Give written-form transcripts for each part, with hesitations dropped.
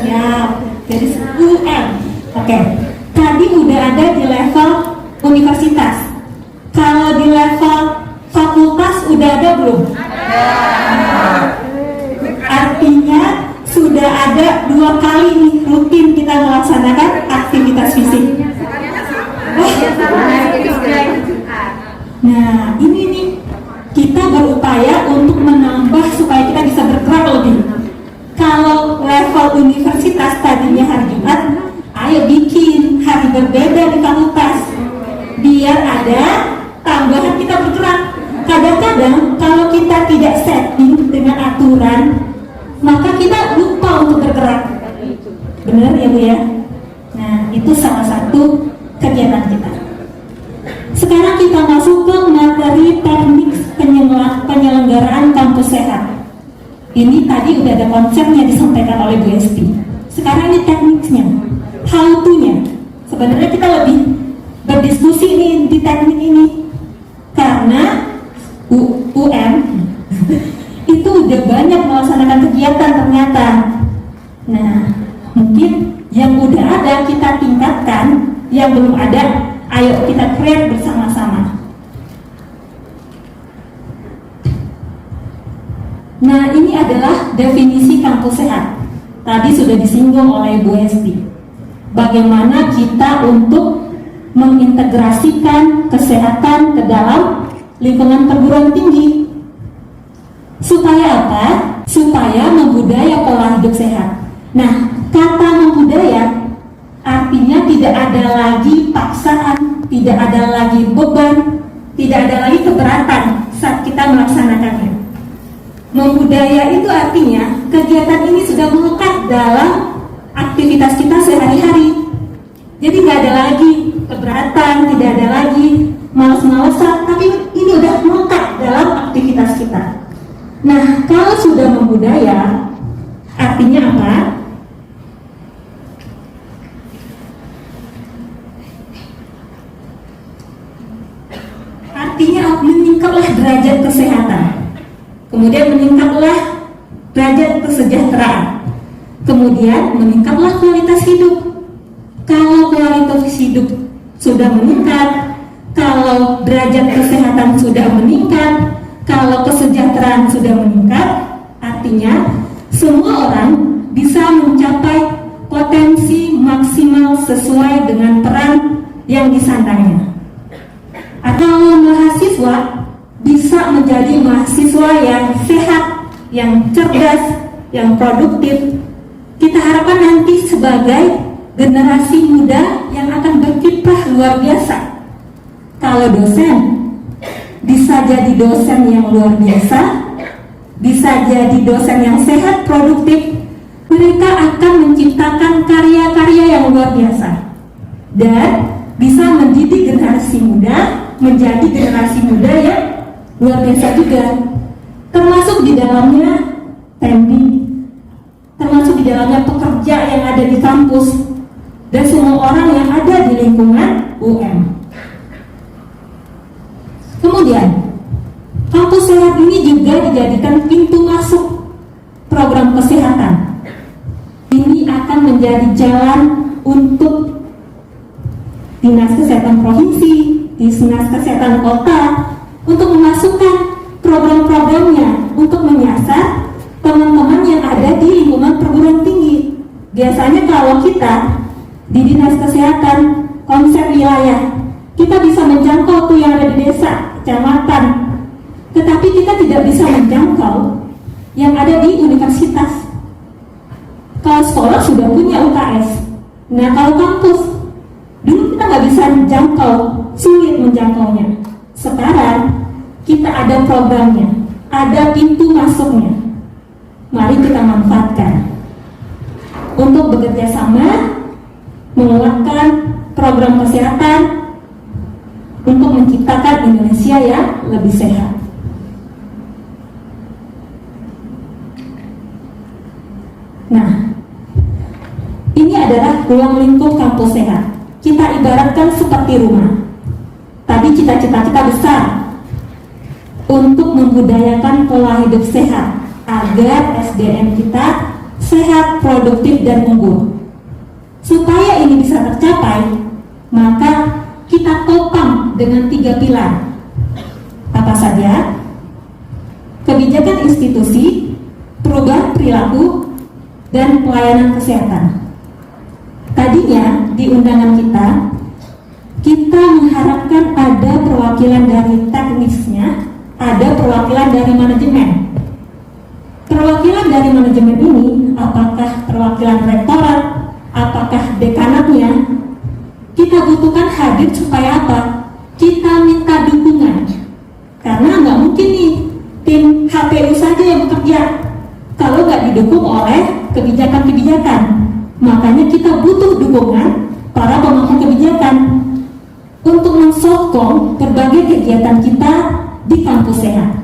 Siap. Jadi UM. Oke. Tadi udah ada di level universitas. Kalau di level fakultas udah ada belum? Artinya sudah ada 2 kali nih rutin kita melaksanakan aktivitas fisik. Nah, ini nih kita berupaya untuk menambah supaya kita bisa bergerak lebih. Kalau level universitas tadinya hari Jumat, ayo bikin hari berbeda di fakultas biar ada tambahan kita bergerak. Kadang-kadang kalau kita tidak setting dengan aturan, maka kita lupa untuk bergerak. Benar ya Bu ya? Nah, itu salah satu kegiatan kita. Sekarang kita masuk ke materi teknik penyelenggaraan kampus sehat. Ini tadi udah ada konsepnya disampaikan oleh Bu Esti. Sekarang ini tekniknya, how to-nya. Sebenarnya kita lebih berdiskusi nih di teknik ini karena UM itu udah banyak melaksanakan kegiatan ternyata. Nah, mungkin yang udah ada kita tingkatkan, yang belum ada ayo kita create bersama-sama. Nah, ini adalah definisi kampus sehat. Tadi sudah disinggung oleh Bu Esti. Bagaimana kita untuk mengintegrasikan kesehatan ke dalam lingkungan perguruan tinggi. Supaya apa? Supaya membudaya pola hidup sehat. Nah, kata membudaya artinya tidak ada lagi paksaan, tidak ada lagi beban, tidak ada lagi keberatan saat kita melaksanakannya. Membudaya itu artinya kegiatan ini sudah melekat dalam aktivitas kita sehari-hari. Jadi nggak ada lagi keberatan, tidak ada lagi malas-malasan, tapi ini udah melekat dalam aktivitas kita. Nah, kalau sudah membudaya, artinya apa? Artinya meningkatlah derajat kesehatan, kemudian meningkatlah derajat kesejahteraan, kemudian meningkatlah kualitas hidup. Kalau kualitas hidup sudah meningkat, kalau derajat kesehatan sudah meningkat, kalau kesejahteraan sudah meningkat, artinya semua orang bisa mencapai potensi maksimal sesuai dengan peran yang disandangnya. Atau mahasiswa bisa menjadi mahasiswa yang sehat, yang cerdas, yang produktif. Kita harapkan nanti sebagai generasi muda yang akan berkiprah luar biasa. Kalau dosen bisa jadi dosen yang luar biasa, bisa jadi dosen yang sehat, produktif. Mereka akan menciptakan karya-karya yang luar biasa dan bisa mendidik generasi muda menjadi generasi muda yang luar biasa juga. Termasuk di dalamnya TEMPI, termasuk di dalamnya pekerja yang ada di kampus dan semua orang yang ada di lingkungan UM. Kemudian kampus sehat ini juga dijadikan pintu masuk program kesehatan. Ini akan menjadi jalan untuk Dinas Kesehatan Provinsi, Dinas Kesehatan Kota untuk memasukkan program-programnya untuk menyasar teman-teman yang ada di lingkungan perguruan tinggi. Biasanya kalau kita di Dinas Kesehatan konsep wilayah, kita bisa menjangkau tuh yang ada di desa, kecamatan, tetapi kita tidak bisa menjangkau yang ada di universitas. Kalau sekolah sudah punya UKS, nah kalau kampus dulu kita nggak bisa menjangkau, sulit menjangkaunya. Sekarang kita ada programnya, ada pintu masuknya. Mari kita manfaatkan untuk bekerja sama menguatkan program kesehatan untuk menciptakan Indonesia yang lebih sehat. Nah, ini adalah ruang lingkup kampus sehat. Kita ibaratkan seperti rumah. Tadi cita-cita kita besar untuk membudayakan pola hidup sehat agar SDM kita sehat, produktif, dan unggul. Supaya ini bisa tercapai, maka kita topang dengan 3 pilar. Apa saja? Kebijakan institusi, perubahan perilaku, dan pelayanan kesehatan. Tadinya di undangan kita mengharapkan ada perwakilan dari teknisnya, ada perwakilan dari manajemen. Perwakilan dari manajemen ini, apakah perwakilan rektorat, apakah dekanatnya, kita butuhkan hadir supaya apa? Kita minta dukungan. Karena nggak mungkin nih tim HPU saja yang bekerja kalau nggak didukung oleh kebijakan-kebijakan. Makanya kita butuh dukungan para pemangku kebijakan untuk mensokong berbagai kegiatan kita di kampus sehat.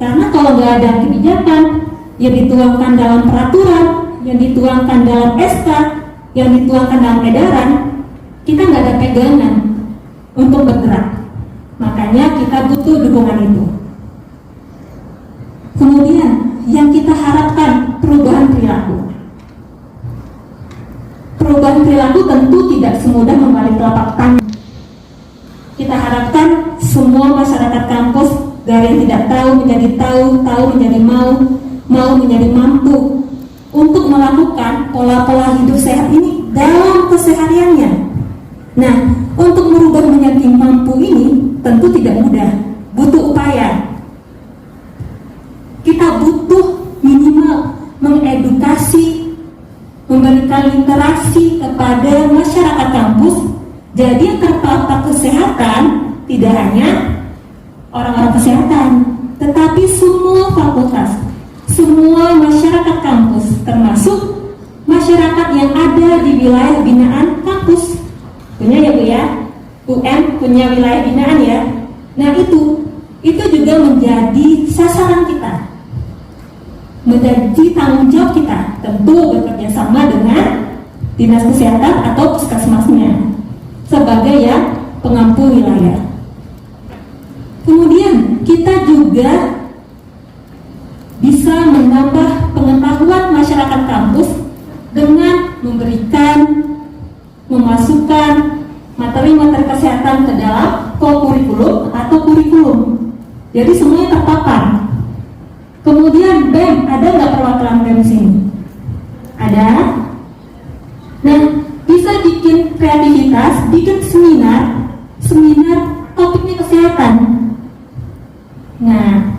Karena kalau nggak ada kebijakan yang dituangkan dalam peraturan, yang dituangkan dalam SK, yang dituangkan dalam edaran, kita nggak ada pegangan untuk bergerak. Makanya kita butuh dukungan itu. Kemudian yang kita harapkan perubahan perilaku. Perubahan perilaku tentu tidak semudah membalik telapak tangan. Kita harapkan semua masyarakat kampus dari yang tidak tahu menjadi tahu, tahu menjadi mau menjadi mampu untuk melakukan pola-pola hidup sehat ini dalam kesehariannya. Nah, untuk merubah menjadi mampu ini tentu tidak mudah, butuh upaya. Kita butuh minimal mengedukasi, memberikan literasi kepada masyarakat kampus. Jadi yang terpapar kesehatan tidak hanya orang-orang kesehatan, tetapi semua fakultas, semua masyarakat kampus, termasuk masyarakat yang ada di wilayah binaan kampus. Punya ya Bu ya, UM punya wilayah binaan ya. Nah itu juga menjadi sasaran kita, menjadi tanggung jawab kita, tentu bekerja sama dengan dinas kesehatan atau puskesmasnya sebagai yang pengampu wilayah. Kemudian kita juga bisa menambah pengetahuan masyarakat kampus dengan memberikan, memasukkan materi-materi kesehatan ke dalam kurikulum atau kurikulum. Jadi semuanya terpapar. Kemudian BEM, ada nggak perwakilan BEM di sini? Ada. Nah, bisa bikin kreativitas, bikin seminar topiknya kesehatan. Nah,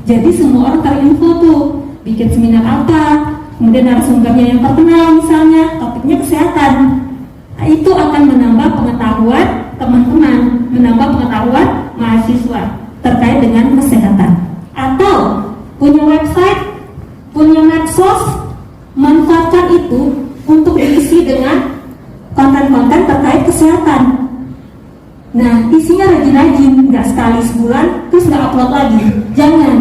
jadi semua orang terinfo tuh, bikin seminar apa, kemudian narasumbernya yang terkenal misalnya, topiknya kesehatan. Nah, itu akan menambah pengetahuan teman-teman, menambah pengetahuan mahasiswa terkait dengan kesehatan. Atau punya website, punya medsos, manfaatkan itu untuk diisi dengan konten-konten terkait kesehatan. Nah, isinya rajin-rajin, nggak sekali sebulan terus nggak upload lagi. Jangan.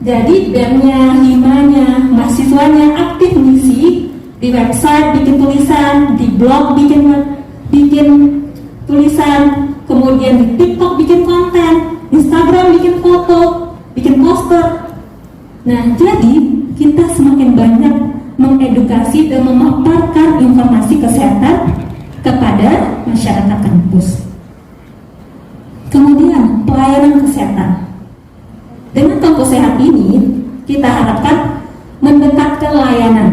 Jadi BEM-nya, himanya, mahasiswanya aktif ngisi di website, bikin tulisan, di blog bikin tulisan, kemudian di TikTok bikin konten, Instagram bikin foto, bikin poster. Nah, jadi kita semakin banyak mengedukasi dan memaparkan informasi kesehatan kepada masyarakat kampus. Kemudian pelayanan kesehatan. Dengan kampus sehat ini, kita harapkan mendekatkan layanan.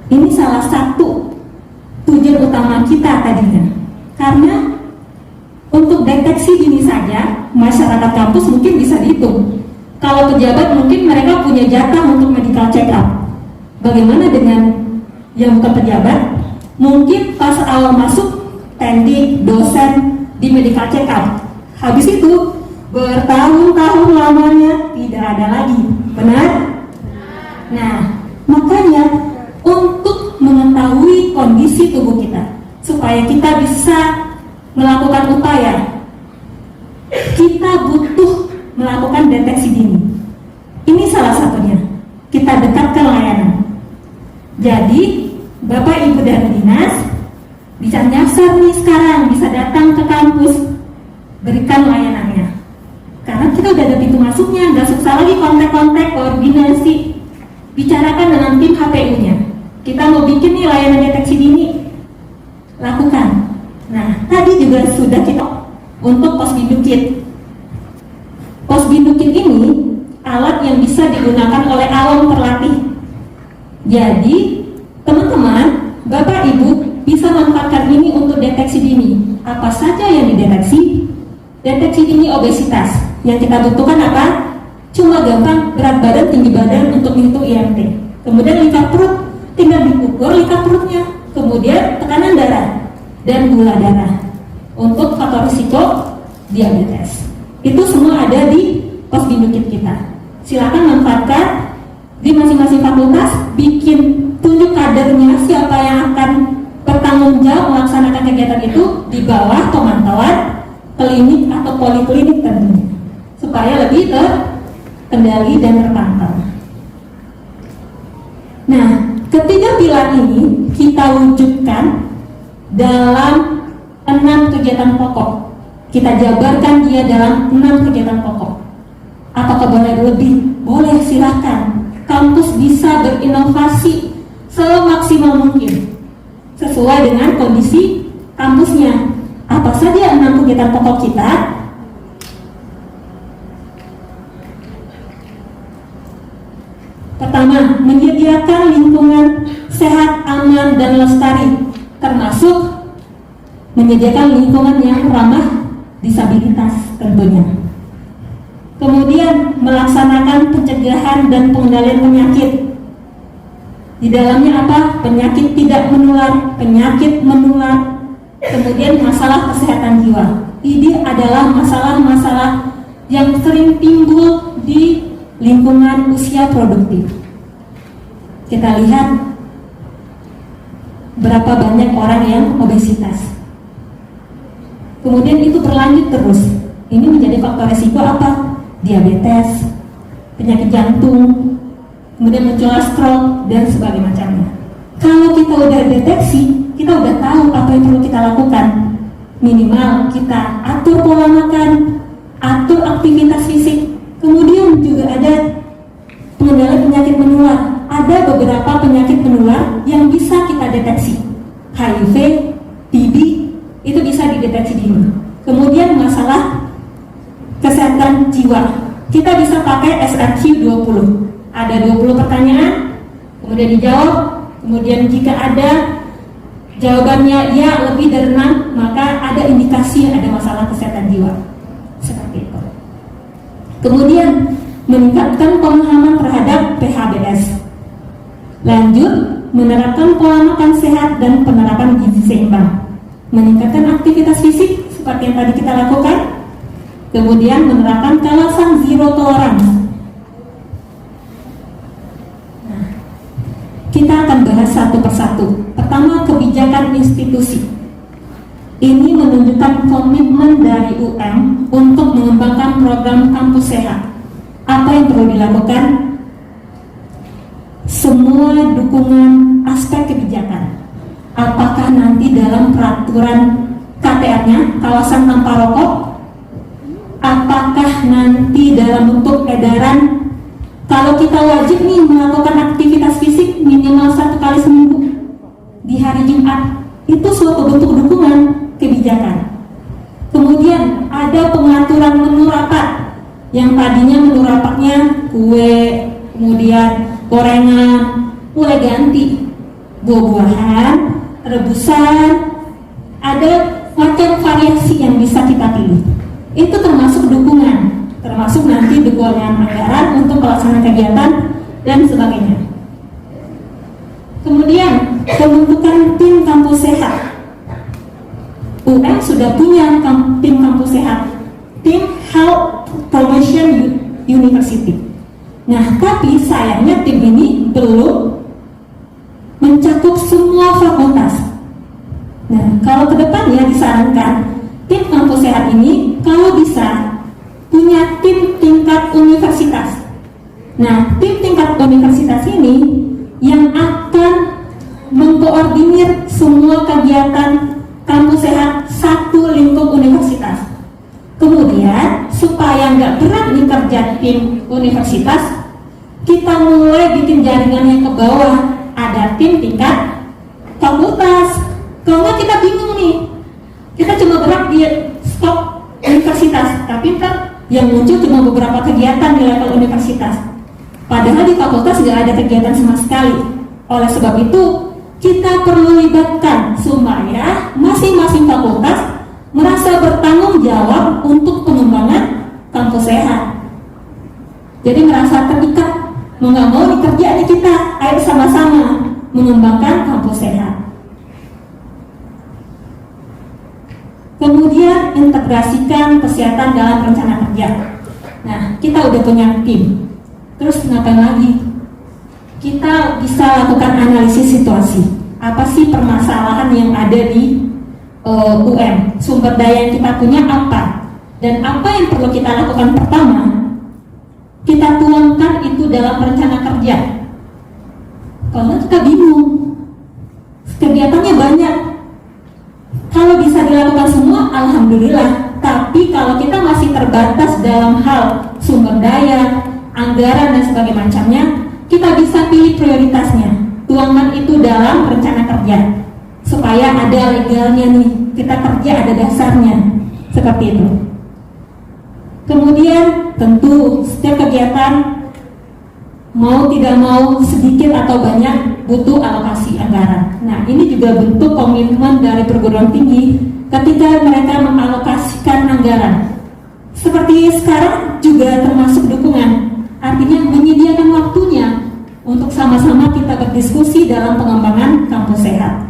Ini salah satu tujuan utama kita tadinya. Karena untuk deteksi dini saja, masyarakat kampus mungkin bisa dihitung. Kalau pejabat mungkin mereka punya jatah untuk medical check up. Bagaimana dengan yang bukan pejabat? Mungkin pas awal masuk, tendik, dosen di medical check up. Habis itu bertahun-tahun lamanya tidak ada lagi. Benar? Nah, makanya untuk mengetahui kondisi tubuh kita, supaya kita bisa melakukan upaya, kita butuh melakukan deteksi dini. Ini salah satunya. Kita dekatkan layanan. Jadi Bapak Ibu dari dinas bisa nyasar nih sekarang, bisa datang ke kampus, berikan layanannya. Karena kita udah ada pintu masuknya, nggak susah lagi kontak-kontak, koordinasi. bicarakan dengan tim HPU-nya. Kita mau bikin nih layanan deteksi dini, lakukan. Nah, tadi juga sudah kita untuk Posbindu Kit. Posbindu Kit ini alat yang bisa digunakan oleh awam terlatih. Jadi, teman-teman, Bapak Ibu bisa manfaatkan ini untuk deteksi dini. Apa saja yang dideteksi? Deteksi dini obesitas. Yang kita butuhkan apa? Cuma gampang berat badan, tinggi badan untuk menghitung IMT. Kemudian lingkar perut, tinggal diukur lingkar perutnya. Kemudian tekanan darah dan gula darah. Untuk faktor risiko diabetes. Itu semua ada di Posbindu Kit kita. Silakan manfaatkan di masing-masing fakultas, bikin tunjuk kadernya siapa yang akan bertanggung jawab melaksanakan kegiatan itu di bawah pemantauan klinik atau poliklinik tentunya, supaya lebih terkendali dan terpantau. Nah, ketiga pilar ini kita wujudkan dalam 6 kegiatan pokok. Kita jabarkan dia dalam 6 kegiatan pokok. Apakah boleh lebih? Boleh, silahkan. Kampus bisa berinovasi semaksimal mungkin sesuai dengan kondisi kampusnya. Apa saja 6 kegiatan pokok kita? Pertama, menyediakan lingkungan sehat, aman, dan lestari, termasuk menyediakan lingkungan yang ramah disabilitas tentunya. Kemudian melaksanakan pencegahan dan pengendalian penyakit. Di dalamnya apa? Penyakit tidak menular, penyakit menular, kemudian masalah kesehatan jiwa. Ini adalah masalah-masalah yang sering timbul di lingkungan usia produktif. Kita lihat berapa banyak orang yang obesitas. Kemudian itu berlanjut terus. Ini menjadi faktor risiko apa? Diabetes, penyakit jantung, kemudian muncul stroke dan sebagainya macamnya. Kalau kita udah deteksi, kita udah tahu apa yang perlu kita lakukan. Minimal kita atur pola makan, atur aktivitas fisik. Kemudian juga ada pengendalian penyakit menular. Ada beberapa penyakit menular yang bisa kita deteksi. HIV, TB, itu bisa dideteksi dini. Kemudian masalah kesehatan jiwa, kita bisa pakai SRQ 20. Ada 20 pertanyaan, kemudian dijawab. Kemudian jika ada jawabannya ya lebih dari 6, maka ada indikasi ada masalah kesehatan jiwa. Seperti itu. Kemudian meningkatkan pemahaman terhadap PHBS. Lanjut, menerapkan pola makan sehat dan penerapan gizi seimbang. Meningkatkan aktivitas fisik seperti yang tadi kita lakukan. Kemudian menerapkan kawasan zero tolerance. Nah, kita akan bahas satu persatu. Pertama, kebijakan institusi. Ini menunjukkan komitmen dari UM untuk mengembangkan program kampus sehat. Apa yang perlu dilakukan? Semua dukungan aspek kebijakan. Apakah nanti dalam peraturan KTR-nya, kawasan tanpa rokok? Apakah nanti dalam bentuk edaran kalau kita wajib nih melakukan aktivitas fisik minimal 1 kali seminggu di hari Jumat? Itu suatu bentuk dukungan kebijakan. Kemudian ada pengaturan menu rapat yang tadinya menu rapatnya kue, kemudian gorengan, mulai ganti buah-buahan, rebusan, ada macam variasi yang bisa kita pilih. Itu termasuk dukungan, termasuk nanti dukungan anggaran untuk pelaksanaan kegiatan dan sebagainya. Kemudian pembentukan tim kampus sehat. UM sudah punya tim kampus sehat, tim Health Promotion University. Nah, tapi sayangnya tim ini belum mencakup semua fakultas. Nah, kalau ke depannya disarankan tim kampus sehat ini kalau bisa punya tim tingkat universitas. Nah, tim tingkat universitas ini yang akan mengkoordinir semua kegiatan kampus sehat satu lingkup universitas. Kemudian supaya nggak berat nih kerja tim universitas, kita kita mulai bikin jaringannya ke bawah, ada tim tingkat fakultas. Kalau nggak kita bingung nih, kita cuma gerak di skop universitas, tapi ntar yang muncul cuma beberapa kegiatan di level universitas. Padahal di fakultas nggak ada kegiatan sama sekali. Oleh sebab itu, kita perlu libatkan supaya masing-masing fakultas merasa bertanggung jawab untuk pengembangan kampus sehat. Jadi merasa terikat, mau nggak mau dikerja nih kita, ayo sama-sama mengembangkan kampus sehat. Kemudian integrasikan kesehatan dalam rencana kerja. Nah, kita udah punya tim. Terus ngapain lagi? Kita bisa lakukan analisis situasi. Apa sih permasalahan yang ada di UM? Sumber daya yang kita punya apa? Dan apa yang perlu kita lakukan pertama? Kita tuangkan itu dalam rencana kerja. Kalau kita bingung, kegiatannya banyak. Kalau bisa dilakukan semua, alhamdulillah. Tapi kalau kita masih terbatas dalam hal sumber daya, anggaran dan sebagainya macamnya, kita bisa pilih prioritasnya. Tuangkan itu dalam rencana kerja supaya ada legalnya nih. Kita kerja ada dasarnya, seperti itu. Kemudian tentu setiap kegiatan mau tidak mau sedikit atau banyak butuh alokasi anggaran. Nah, ini juga bentuk komitmen dari perguruan tinggi ketika mereka mengalokasikan anggaran. Seperti sekarang juga termasuk dukungan, artinya menyediakan waktunya untuk sama-sama kita berdiskusi dalam pengembangan kampus sehat.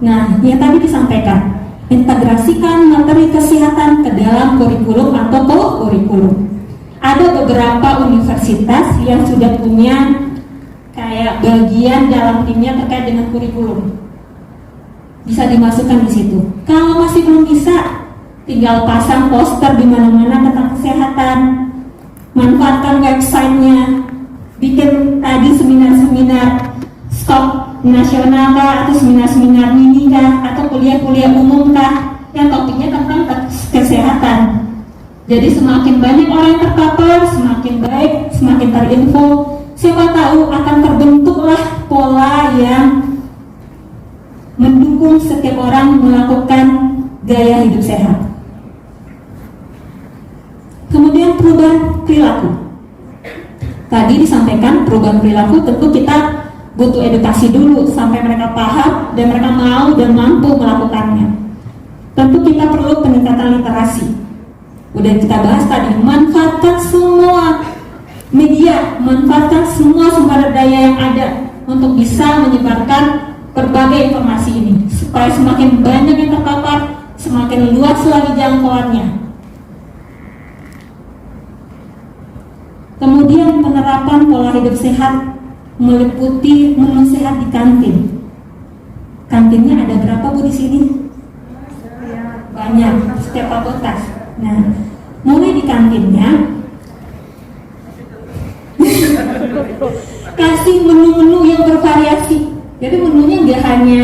Nah, yang tadi disampaikan, integrasikan materi kesehatan ke dalam kurikulum atau co-kurikulum. Ada beberapa universitas yang sudah punya kayak bagian dalam timnya terkait dengan kurikulum. Bisa dimasukkan di situ. Kalau masih belum bisa, tinggal pasang poster di mana-mana tentang kesehatan. Manfaatkan websitenya, bikin tadi seminar-seminar skop nasional kah, atau seminar-seminar mini kah, atau kuliah-kuliah umum kah, yang topiknya tentang kesehatan. Jadi semakin banyak orang yang terpapar, semakin baik, semakin terinfo. Siapa tahu akan terbentuklah pola yang mendukung setiap orang melakukan gaya hidup sehat. Kemudian perubahan perilaku. Tadi disampaikan perubahan perilaku tentu kita butuh edukasi dulu sampai mereka paham dan mereka mau dan mampu melakukannya. Tentu kita perlu peningkatan literasi. Udah kita bahas tadi, manfaatkan semua media, manfaatkan semua sumber daya yang ada untuk bisa menyebarkan berbagai informasi ini supaya semakin banyak yang terpapar, semakin luas lagi jangkauannya. Kemudian penerapan pola hidup sehat meliputi menu sehat di kantin. Kantinnya ada berapa Bu di sini? Banyak, setiap fakultas. Nah, mulai di kantinnya kasih menu-menu yang bervariasi. Jadi menunya nggak hanya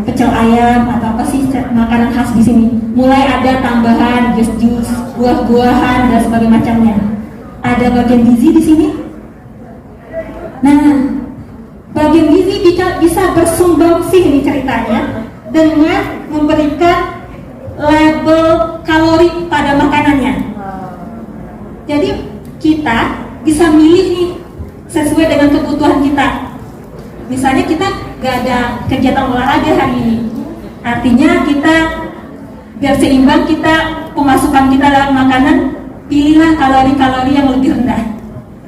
pecel ayam atau apa sih makanan khas di sini. Mulai ada tambahan jus-jus, buah-buahan dan sebagainya macamnya. Ada bagian gizi di sini. Nah, bagian gizi bisa bersumbangsi nih ceritanya dengan memberikan label kalori pada makanannya. Jadi kita bisa milih nih sesuai dengan kebutuhan kita. Misalnya kita gak ada kegiatan olahraga hari ini, artinya kita biar seimbang kita pemasukan kita dalam makanan, pilihlah kalori-kalori yang lebih rendah.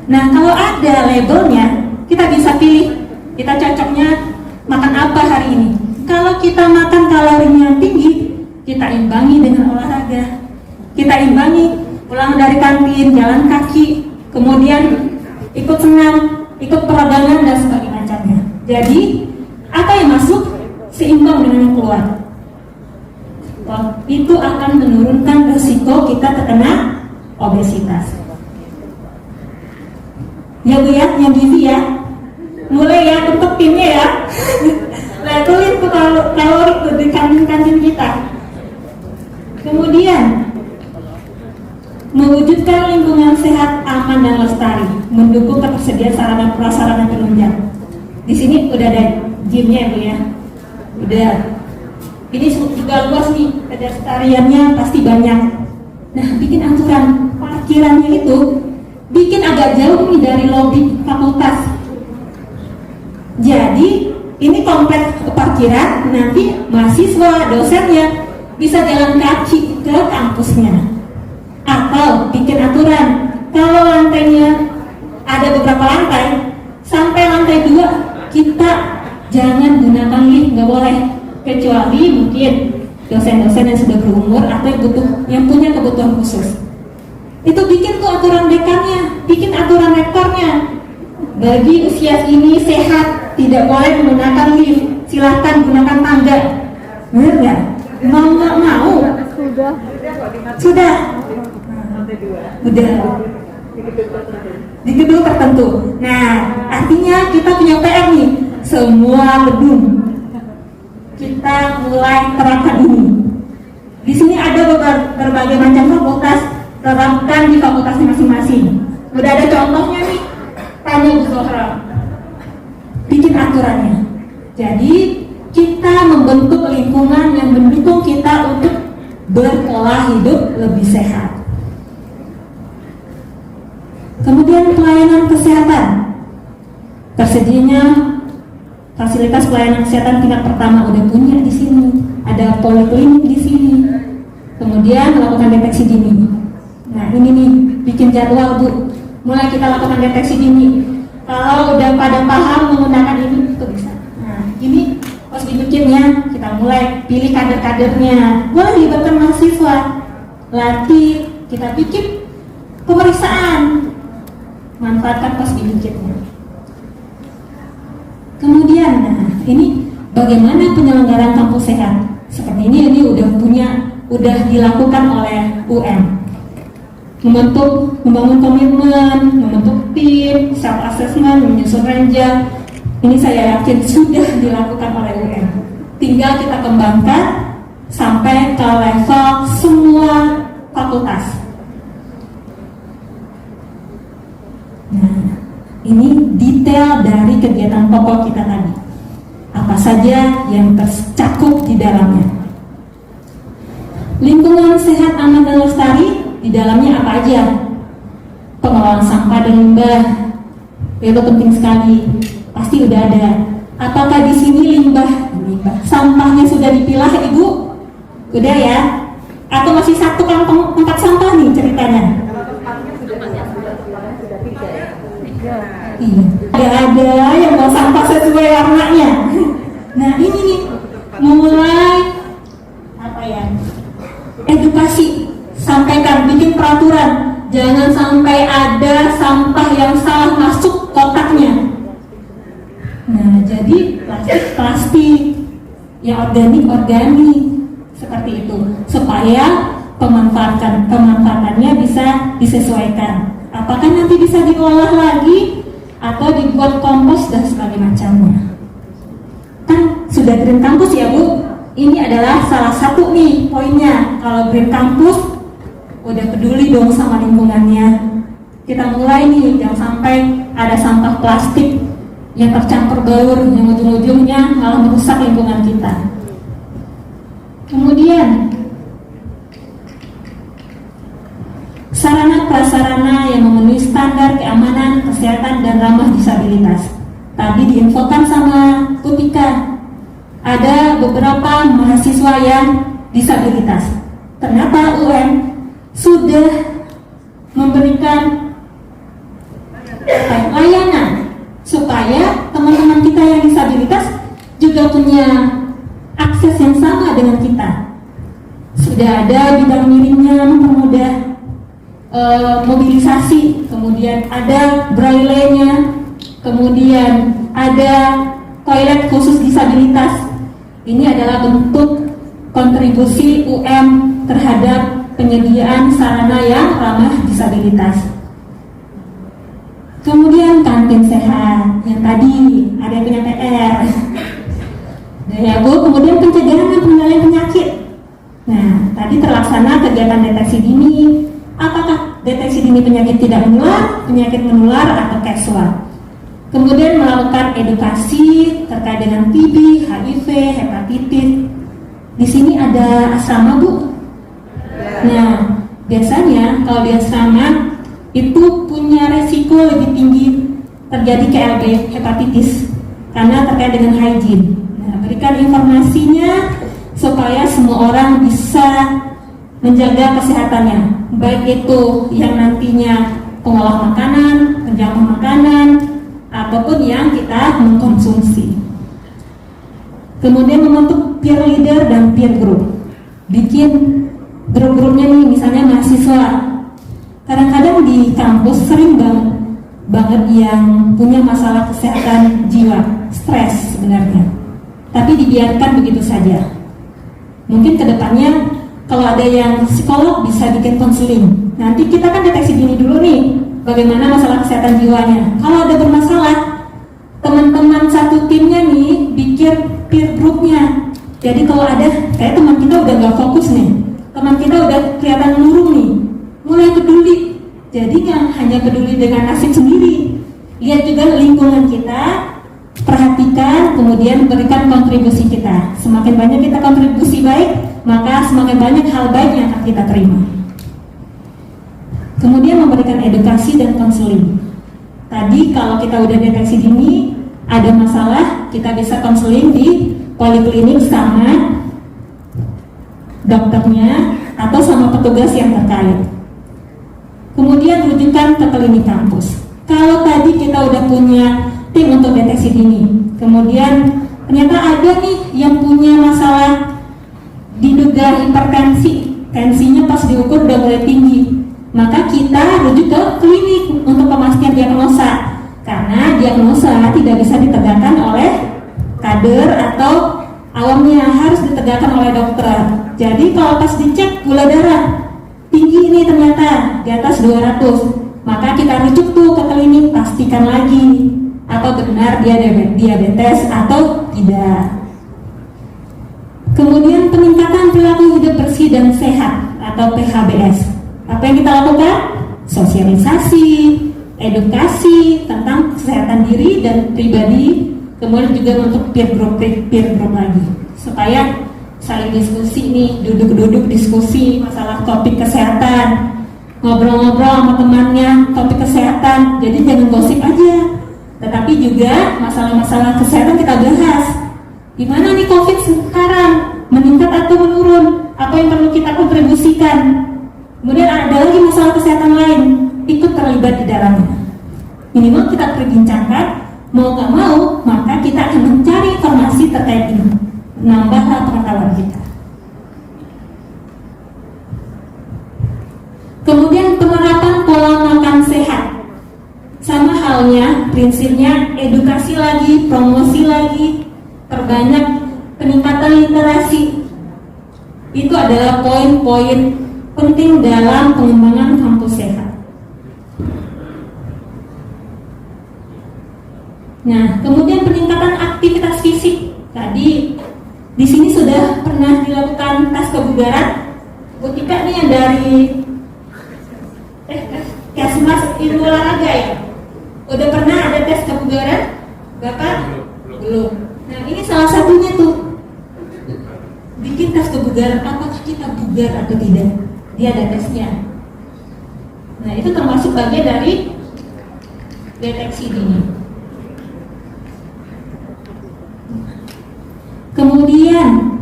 Nah, kalau ada labelnya, kita bisa pilih kita cocoknya makan apa hari ini. Kalau kita makan kalorinya tinggi, kita imbangi dengan olahraga. Kita imbangi pulang dari kantin, jalan kaki, kemudian ikut senam, ikut peragangan dan sebagainya macamnya. Jadi apa yang masuk seimbang dengan yang keluar. Itu akan menurunkan risiko kita terkena obesitas. Ya Bu ya, yang gizi ya. Mulai ya untuk timnya ya. Labelin tuh kalori tuh di kantin-kantin kita. Kemudian mewujudkan lingkungan sehat, aman dan lestari, mendukung ketersediaan sarana prasarana penunjang. Di sini udah ada gymnya ya Bu ya, udah. Ini juga luas nih, pelestariannya pasti banyak. Nah, bikin aturan parkirannya itu bikin agak jauh nih dari lobi fakultas. Jadi ini kompleks parkiran, nanti mahasiswa, dosennya bisa jalan kaki ke kampusnya. Atau bikin aturan, kalau lantainya ada beberapa lantai, sampai lantai 2 kita jangan gunakan lift, nggak boleh, kecuali mungkin dosen-dosen yang sudah berumur atau yang punya kebutuhan khusus. Itu bikin tuh aturan dekannya, bikin aturan rektornya. Bagi usia ini sehat, tidak boleh menggunakan lift, silahkan gunakan tangga. Benar nggak? Mau nggak mau? Sudah. Udah. Di gedung tertentu. Nah, artinya kita punya PR nih. Semua gedung kita mulai terapkan ini. Di sini ada berbagai macam fakultas, terapkan di fakultasnya masing-masing. Udah ada contohnya nih. Tanya Bu Zohra. Bikin aturannya. Jadi kita membentuk lingkungan yang mendukung kita untuk berpola hidup lebih sehat. Kemudian pelayanan kesehatan. Tersedianya fasilitas pelayanan kesehatan tingkat pertama udah punya di sini. Ada poliklinik di sini. Kemudian melakukan deteksi dini. Nah, ini nih bikin jadwal Bu. Mulai kita lakukan deteksi dini. Kalau udah pada paham menggunakan ini, itu bisa. Nah, ini pos bikinnya kita mulai pilih kader-kadernya. Boleh libatkan mahasiswa. Latih, kita bikin pemeriksaan. Manfaatkan pos bikinnya. Kemudian, nah, ini bagaimana penyelenggaraan kampus sehat? Seperti ini udah dilakukan oleh UM. Membangun komitmen, membentuk tim, self assessment, menyusun ranjang. Ini saya yakin sudah dilakukan oleh UM. Tinggal kita kembangkan sampai ke level semua fakultas. Nah, ini detail dari kegiatan pokok kita tadi. Apa saja yang tercakup di dalamnya? Lingkungan sehat, aman dan lestari. Di dalamnya apa aja? Pengelolaan sampah dan limbah, itu penting sekali. Pasti udah ada. Apakah di sini limbah sampahnya sudah dipilah Ibu? Udah ya? Atau masih satu kantong tempat sampah nih ceritanya? Iya. Ada yang mau sampah sesuai warnanya. Nah ini nih, mulai apa ya? Edukasi. Sampaikan, bikin peraturan, jangan sampai ada sampah yang salah masuk kotaknya. Nah, jadi plastik yang organik seperti itu, supaya pemanfaatannya bisa disesuaikan. Apakah nanti bisa diolah lagi atau dibuat kompos dan sebagainya macamnya? Kan sudah green campus ya Bu. Ini adalah salah satu nih poinnya. Kalau green campus udah peduli dong sama lingkungannya. Kita mulai nih, jangan sampai ada sampah plastik yang tercampur baur, yang ujung-ujungnya malah merusak lingkungan kita. Kemudian sarana prasarana yang memenuhi standar keamanan, kesehatan dan ramah disabilitas. Tadi diinfokan sama Kutika, ada beberapa mahasiswa yang disabilitas. Ternyata UM sudah memberikan layanan supaya teman-teman kita yang disabilitas juga punya akses yang sama dengan kita. Sudah ada bidang miringnya mempermudah mobilisasi, kemudian ada braille-nya, kemudian ada toilet khusus disabilitas. Ini adalah bentuk kontribusi UM terhadap penyediaan sarana yang ramah disabilitas. Kemudian kantin sehat, yang tadi ada yang punya PR. Nah ya Bu, kemudian pencegahan dan pengendalian penyakit. Nah, tadi terlaksana kegiatan deteksi dini. Apakah sini penyakit tidak menular, penyakit menular atau casual. Kemudian melakukan edukasi terkait dengan TB, HIV, hepatitis. Di sini ada asrama, Bu. Nah, biasanya kalau di asrama itu punya resiko lebih tinggi terjadi KLB, hepatitis, karena terkait dengan hygiene. Nah, berikan informasinya supaya semua orang bisa menjaga kesehatannya, baik itu yang nantinya pengolah makanan, penjamu makanan, apapun yang kita mengkonsumsi. Kemudian membentuk peer leader dan peer group. Bikin grup-grupnya nih, misalnya mahasiswa. Kadang-kadang di kampus sering banget yang punya masalah kesehatan jiwa, stres sebenarnya. Tapi dibiarkan begitu saja. Mungkin kedepannya kalau ada yang psikolog bisa bikin konseling. Nanti kita kan deteksi dini dulu nih, bagaimana masalah kesehatan jiwanya. Kalau ada bermasalah, teman-teman satu timnya nih bikin peer groupnya. Jadi kalau ada, kayak teman kita udah gak fokus nih, teman kita udah kelihatan menurun nih, mulai peduli. Jadi yang hanya peduli dengan nasib sendiri, lihat juga lingkungan kita, perhatikan, kemudian berikan kontribusi kita. Semakin banyak kita kontribusi baik, maka semakin banyak hal baik yang akan kita terima. Kemudian memberikan edukasi dan konseling. Tadi kalau kita udah deteksi dini, ada masalah, kita bisa konseling di poliklinik sama dokternya atau sama petugas yang terkait. Kemudian rujukan ke klinik kampus. Kalau tadi kita udah punya tim untuk deteksi dini, kemudian ternyata ada nih yang punya masalah diduga hipertensi, tensinya pas diukur udah mulai tinggi, maka kita rujuk ke klinik untuk pemastian diagnosa, karena diagnosa tidak bisa ditegakkan oleh kader atau awamnya, harus ditegakkan oleh dokter. Jadi kalau pas dicek gula darah tinggi ini ternyata di atas 200, maka kita rujuk tuh ke klinik, pastikan lagi atau benar dia diabetes atau tidak. Kemudian peningkatan perilaku hidup bersih dan sehat atau PHBS. Apa yang kita lakukan? Sosialisasi, edukasi tentang kesehatan diri dan pribadi, kemudian juga untuk peer group lagi, supaya saling diskusi nih, duduk-duduk diskusi masalah topik kesehatan, ngobrol-ngobrol sama temannya topik kesehatan. Jadi jangan gosip aja, tetapi juga masalah-masalah kesehatan kita bahas. Gimana nih COVID sekarang, meningkat atau menurun? Apa yang perlu kita kontribusikan? Kemudian ada lagi masalah kesehatan lain, ikut terlibat di dalamnya. Minimal kita perbincangkan, mau gak mau, maka kita akan mencari informasi terkait ini, menambahlah pengetahuan kita. Kemudian penerapan pola makan sehat. Sama halnya, prinsipnya edukasi lagi, promosi lagi, perbanyak peningkatan literasi. Itu adalah poin-poin penting dalam pengembangan kampus sehat. Nah, kemudian peningkatan aktivitas fisik. Tadi di sini sudah pernah dilakukan tes kebugaran. Bu Tika nih yang dari Kasmas Ilmu Olahraga ya. Udah pernah ada tes kebugaran? Bapak? Belum. Nah, ini salah satunya tuh. Bikin tes kebugaran, apakah kita bugar atau tidak? Dia ada tesnya. Nah, itu termasuk bagian dari deteksi dini. Kemudian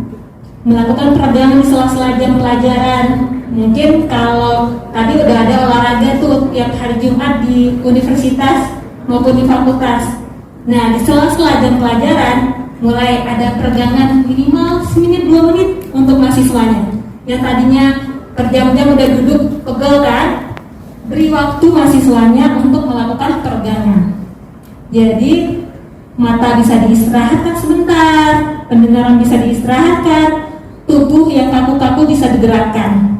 melakukan peregangan di sela-sela jam pelajaran. Mungkin kalau tadi udah ada olahraga tuh tiap hari Jumat di universitas maupun di fakultas. Nah, di sela-sela jam pelajaran mulai ada peregangan minimal semenit 2 menit untuk mahasiswanya. Yang tadinya berjam-jam udah duduk pegel kan, beri waktu mahasiswanya untuk melakukan peregangan. Jadi mata bisa diistirahatkan sebentar, pendengaran bisa diistirahatkan, tubuh yang kaku-kaku bisa digerakkan.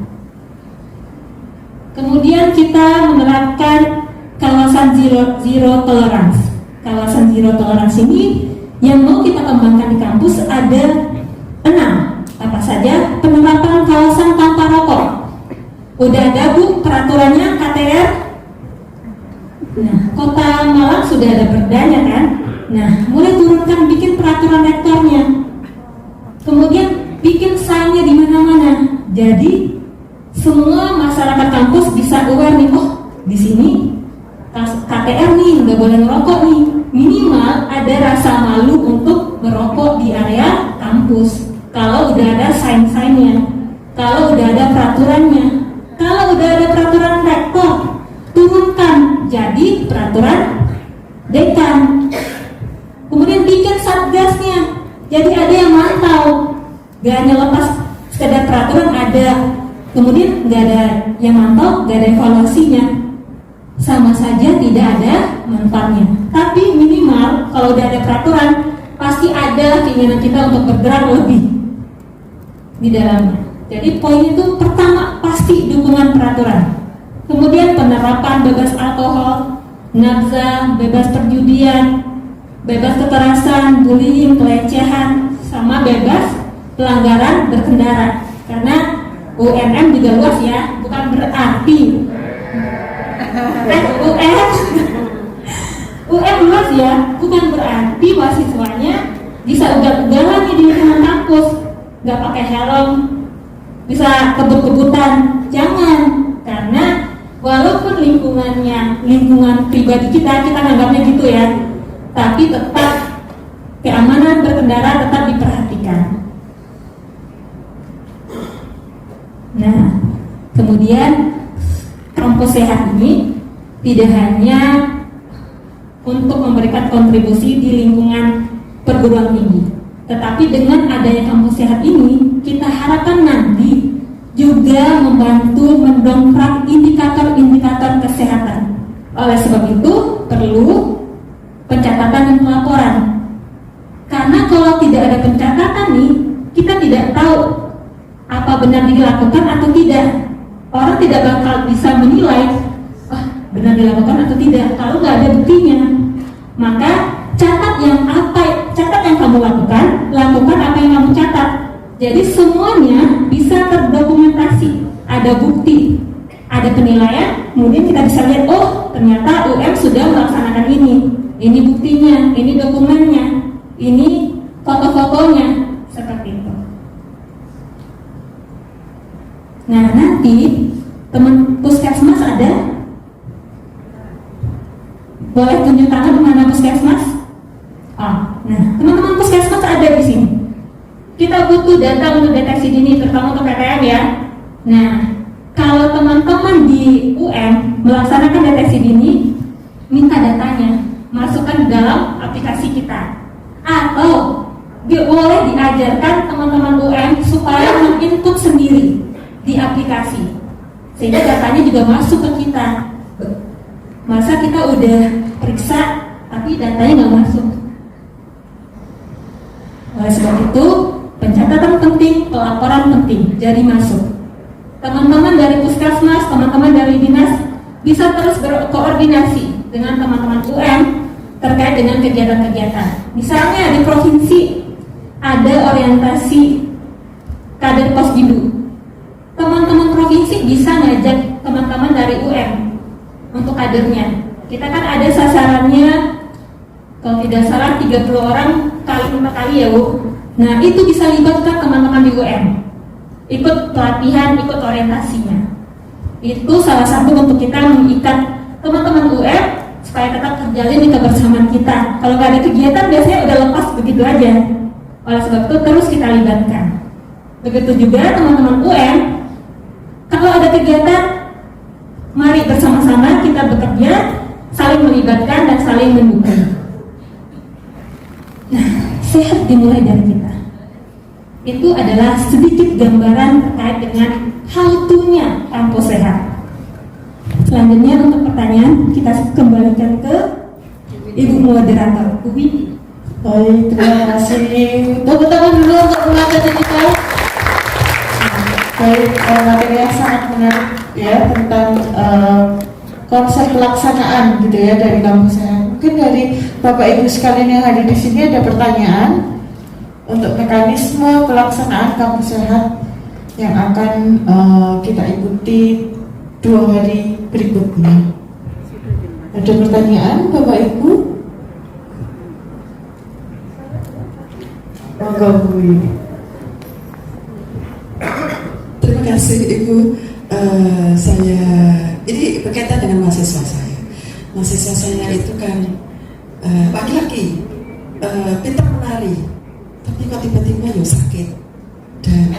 Kemudian kita menerapkan kawasan zero tolerance. Kawasan zero tolerance ini yang mau kita kembangkan di kampus ada 6. Apa saja? Penerapan kawasan tanpa rokok. Udah ada Bu peraturannya KTR. Nah, Kota Malang sudah ada perdanya kan. Nah, mulai turunkan bikin peraturan rektornya. Kemudian bikin sign-nya di mana-mana. Jadi semua masyarakat kampus bisa aware nih, oh di sini KTR nih nggak boleh ngerokok nih. Minimal ada rasa malu untuk merokok di area kampus. Kalau udah ada sign-signnya, kalau udah ada peraturannya, kalau udah ada peraturan rektor, turunkan jadi peraturan dekan. Kemudian bikin satgasnya, jadi ada yang mantau, gak hanya lepas sekedar peraturan ada, kemudian gak ada yang mantau, gak ada evaluasinya, sama saja tidak ada manfaatnya. Tapi minimal kalau udah ada peraturan, pasti ada keinginan kita untuk bergerak lebih di dalamnya. Jadi poin itu pertama pasti dukungan peraturan. Kemudian penerapan bebas alkohol, nafza, bebas perjudian, bebas kekerasan, bullying, pelecehan, sama bebas pelanggaran berkendara. Karena UMM juga luas ya, bukan berarti UM luas ya, bukan berarti mahasiswanya bisa ugal-ugalan di lingkungan kampus, nggak pakai helm, bisa kebut-kebutan, jangan. Karena walaupun lingkungannya lingkungan pribadi kita anggapnya gitu ya, tapi tetap keamanan berkendara tetap diperhatikan. Nah, kemudian kampus sehat ini tidak hanya untuk memberikan kontribusi di lingkungan perguruan tinggi, tetapi dengan adanya kampus sehat ini kita harapkan nanti juga membantu mendongkrak indikator-indikator kesehatan. Oleh sebab itu perlu pencatatan dan pelaporan. Karena kalau tidak ada pencatatan nih, kita tidak tahu apa benar dilakukan atau tidak. Orang tidak bakal bisa menilai benar dilakukan atau tidak kalau nggak ada buktinya. Maka catat yang kamu lakukan apa yang kamu catat. Jadi semuanya bisa terdokumentasi, ada bukti, ada penilaian, kemudian kita bisa lihat, oh ternyata UM sudah melaksanakan ini buktinya, ini dokumennya, ini foto-fotonya, seperti itu. Nah nanti teman puskesmas ada, boleh tunjuk tangan di mana puskesmas? Nah teman-teman puskesmas ada di sini. Kita butuh data untuk deteksi dini, terutama untuk PTM ya. Nah, kalau teman-teman di UM melaksanakan deteksi dini, minta datanya, masukkan di dalam aplikasi kita. Atau boleh diajarkan teman-teman UM supaya menginput sendiri di aplikasi, sehingga datanya juga masuk ke kita. Masa kita udah periksa, tapi datanya nggak masuk. Oleh sebab itu, pencatatan penting, pelaporan penting, jadi masuk. Teman-teman dari puskesmas, teman-teman dari dinas bisa terus berkoordinasi dengan teman-teman UM terkait dengan kegiatan-kegiatan. Misalnya di provinsi ada orientasi kader Posbindu. Teman-teman provinsi bisa ngajak teman-teman dari UM untuk kadernya. Kita kan ada sasarannya, kalau tidak salah 30 orang kali 5 kali ya Bu. Nah itu bisa libatkan teman-teman di UM, ikut pelatihan, ikut orientasinya. Itu salah satu untuk kita mengikat teman-teman UM supaya tetap terjalin kebersamaan kita. Kalau nggak ada kegiatan biasanya udah lepas begitu aja. Oleh sebab itu terus kita libatkan. Begitu juga teman-teman UM, kalau ada kegiatan, mari bersama-sama kita bekerja, saling melibatkan dan saling mendukung. Nah, sehat dimulai dari kita. Itu adalah sedikit gambaran terkait dengan how to-nya kampus sehat. Selanjutnya untuk pertanyaan kita kembalikan ke Ibu Moderator, Bu Windy. Baik, terima kasih. Tepuk tangan dulu untuk pengacara kita. Baik, materi yang sangat menarik ya tentang konsep pelaksanaan gitu ya dari kampus sehat. Mungkin dari Bapak Ibu sekalian yang hadir di sini ada pertanyaan untuk mekanisme pelaksanaan kampus sehat yang akan kita ikuti 2 hari berikutnya. Ada pertanyaan Bapak Ibu? Monggo Bu. Terima kasih Ibu. Saya ini berkaitan dengan mahasiswa saya. Mahasiswa saya itu kan laki-laki, pintar menari, tapi kok tiba-tiba ya sakit. Dan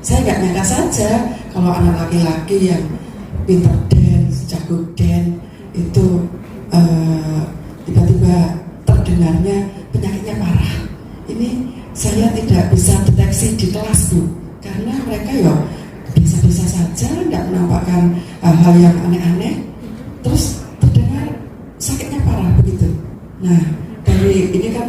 saya nggak nyangka saja kalau anak laki-laki yang pintar dance, jago dance itu tiba-tiba terdengarnya penyakitnya parah. Ini saya tidak bisa deteksi di kelas Bu, karena mereka ya biasa-biasa saja, nggak menampakkan hal-hal yang aneh-aneh, terus terdengar sakitnya parah begitu. Nah, dari ini kan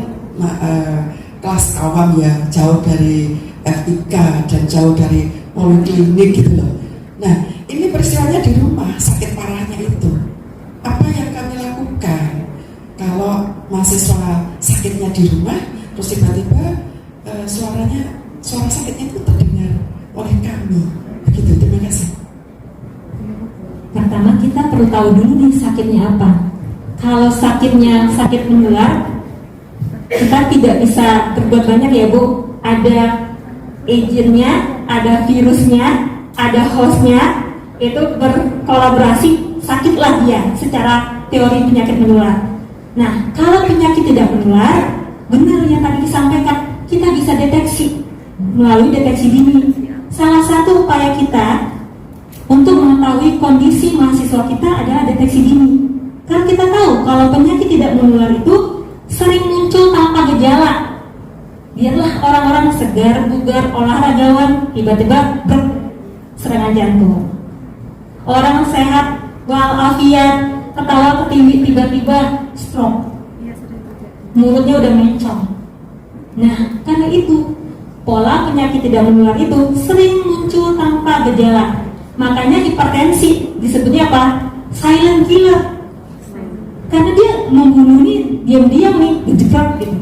kelas awam ya, jauh dari FIK dan jauh dari poliklinik gitu loh. Nah, ini peristiwanya di rumah, sakit parahnya itu. Apa yang kami lakukan kalau mahasiswa sakitnya di rumah, terus tiba-tiba suara sakitnya itu terdengar oleh kami. Begitu, terima kasih. Pertama kita perlu tahu dulu nih sakitnya apa. Kalau sakitnya sakit menular, kita tidak bisa berbuat banyak ya Bu. Ada agentnya, ada virusnya, ada hostnya, itu berkolaborasi, sakitlah dia secara teori penyakit menular. Nah, kalau penyakit tidak menular, benar yang tadi disampaikan, kita bisa deteksi melalui deteksi dini. Salah satu upaya kita untuk mengetahui kondisi mahasiswa kita adalah deteksi dini. Karena kita tahu kalau penyakit tidak menular itu sering muncul tanpa gejala. Biarlah orang-orang segar, bugar, olahragawan, tiba-tiba serangan jantung. Orang sehat, walafiat, ketawa ketiwi, tiba-tiba stroke. Mulutnya udah mencong. Nah, karena itu pola penyakit tidak menular itu sering muncul tanpa gejala. Makanya hipertensi disebutnya apa? Silent killer. Karena dia membunuh nih, diam-diam nih, gejebak gitu,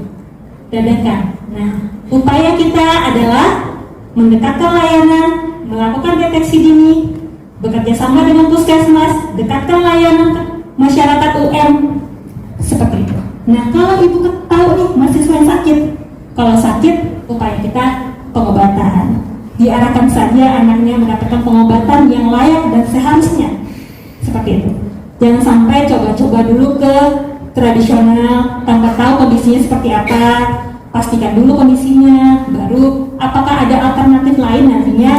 dadakan. Nah, upaya kita adalah mendekatkan layanan, melakukan deteksi dini, bekerja sama dengan puskesmas, dekatkan layanan ke masyarakat UM, seperti itu. Nah, kalau ibu tahu nih mahasiswa yang sakit, kalau sakit, upaya kita pengobatan. Diarahkan saja anaknya mendapatkan pengobatan yang layak dan seharusnya, seperti itu. Jangan sampai coba-coba dulu ke tradisional tanpa tahu kondisinya seperti apa. Pastikan dulu kondisinya, baru apakah ada alternatif lain nantinya